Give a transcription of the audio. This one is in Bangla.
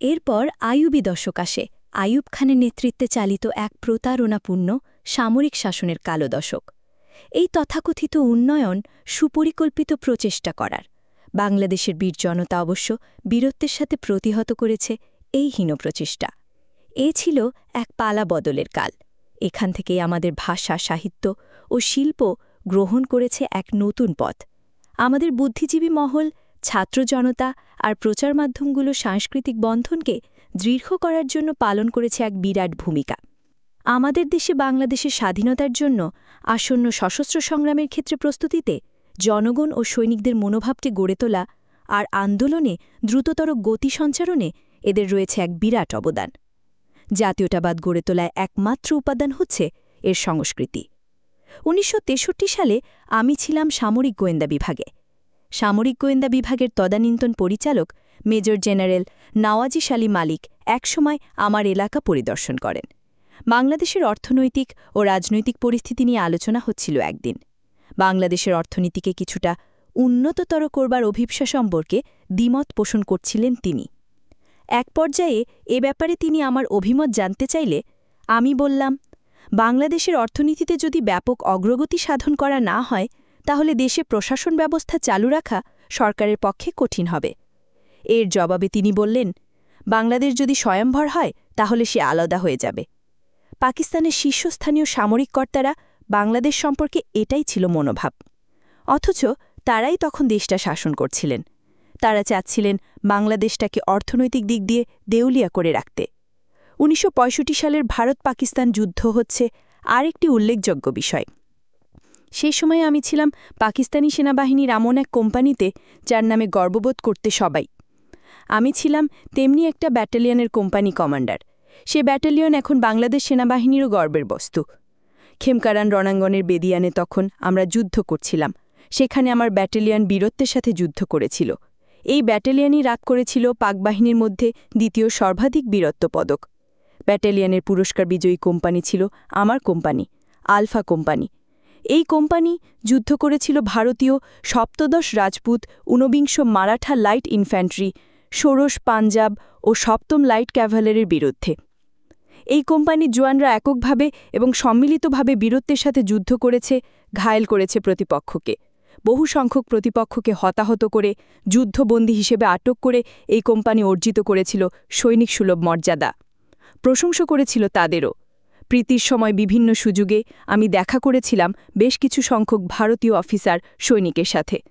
এরপর আইয়ুবী দশক আসে, আইয়ুব খানের নেতৃত্বে চালিত এক প্রতারণাপূর্ণ সামরিক শাসনের কালো দশক। এই তথাকথিত উন্নয়ন সুপরিকল্পিত প্রচেষ্টা করার বাংলাদেশের বীর জনতা অবশ্য বীরত্বের সাথে প্রতিহত করেছে এই হীন প্রচেষ্টা। এ ছিল এক পালা বদলের কাল। এখান থেকেই আমাদের ভাষা, সাহিত্য ও শিল্প গ্রহণ করেছে এক নতুন পথ। আমাদের বুদ্ধিজীবী মহল, ছাত্র জনতা আর প্রচার মাধ্যমগুলো সাংস্কৃতিক বন্ধনকে দৃঢ় করার জন্য পালন করেছে এক বিরাট ভূমিকা। আমাদের দেশে বাংলাদেশের স্বাধীনতার জন্য আসন্ন সশস্ত্র সংগ্রামের ক্ষেত্রে প্রস্তুতিতে জনগণ ও সৈনিকদের মনোভাবকে গড়ে তোলা আর আন্দোলনে দ্রুততর গতি সঞ্চারণে এদের রয়েছে এক বিরাট অবদান। জাতীয়তাবাদ গড়ে তোলায় একমাত্র উপাদান হচ্ছে এর সংস্কৃতি। ১৯৬৩ সালে আমি ছিলাম সামরিক গোয়েন্দা বিভাগে। সামরিক গোয়েন্দা বিভাগের তদানীন্তন পরিচালক মেজর জেনারেল নওয়াজিস আলী মালিক একসময় আমার এলাকা পরিদর্শন করেন। বাংলাদেশের অর্থনৈতিক ও রাজনৈতিক পরিস্থিতি নিয়ে আলোচনা হচ্ছিল একদিন। বাংলাদেশের অর্থনীতিকে কিছুটা উন্নততর করবার অভিপ্সা সম্পর্কে দ্বিমত পোষণ করছিলেন তিনি। এক পর্যায়ে এ ব্যাপারে তিনি আমার অভিমত জানতে চাইলে আমি বললাম, বাংলাদেশের অর্থনীতিতে যদি ব্যাপক অগ্রগতি সাধন করা না হয় তাহলে দেশে প্রশাসন ব্যবস্থা চালু রাখা সরকারের পক্ষে কঠিন হবে। এর জবাবে তিনি বললেন, বাংলাদেশ যদি স্বয়ম্ভর হয় তাহলে সে আলাদা হয়ে যাবে। পাকিস্তানের শীর্ষস্থানীয় সামরিক কর্তারা বাংলাদেশ সম্পর্কে এটাই ছিল মনোভাব। অথচ তারাই তখন দেশটা শাসন করছিলেন। তারা চাচ্ছিলেন বাংলাদেশটাকে অর্থনৈতিক দিক দিয়ে দেউলিয়া করে রাখতে। ১৯৬৫ সালের ভারত-পাকিস্তান যুদ্ধ হচ্ছে আরেকটি উল্লেখযোগ্য বিষয়। সেই সময়ে আমি ছিলাম পাকিস্তানি সেনাবাহিনীর এমন এক কোম্পানিতে যার নামে গর্ববোধ করতে সবাই। আমি ছিলাম তেমনি একটা ব্যাটালিয়নের কোম্পানি কমান্ডার। সে ব্যাটালিয়ন এখন বাংলাদেশ সেনাবাহিনীরও গর্বের বস্তু। খেমকারান রণাঙ্গনের বেদিয়ানে তখন আমরা যুদ্ধ করছিলাম। সেখানে আমার ব্যাটালিয়ন বীরত্বের সাথে যুদ্ধ করেছিল। এই ব্যাটালিয়নই রাগ করেছিল পাক বাহিনীর মধ্যে দ্বিতীয় সর্বাধিক বীরত্ব পদক। ব্যাটালিয়নের পুরস্কার বিজয়ী কোম্পানি ছিল আমার কোম্পানি, আলফা কোম্পানি। এই কোম্পানি যুদ্ধ করেছিল ভারতীয় সপ্তদশ রাজপুত, ঊনবিংশ মারাঠা লাইট ইনফ্যান্ট্রি, ষোড়শ পাঞ্জাব ও সপ্তম লাইট ক্যাভালারির বিরুদ্ধে। এই কোম্পানির জওয়ানরা এককভাবে এবং সম্মিলিতভাবে বীরত্বের সাথে যুদ্ধ করেছে, ঘায়েল করেছে প্রতিপক্ষকে। বহু সংখ্যক প্রতিপক্ষকে হতাহত করে, যুদ্ধবন্দী হিসেবে আটক করে এই কোম্পানি অর্জিত করেছিল সৈনিক সুলভ মর্যাদা। প্রশংসা করেছিল তাদেরও। প্রীতির সময় বিভিন্ন সুযোগে আমি দেখা করেছিলাম বেশ কিছু সংখ্যক ভারতীয় অফিসার, সৈনিকের সাথে।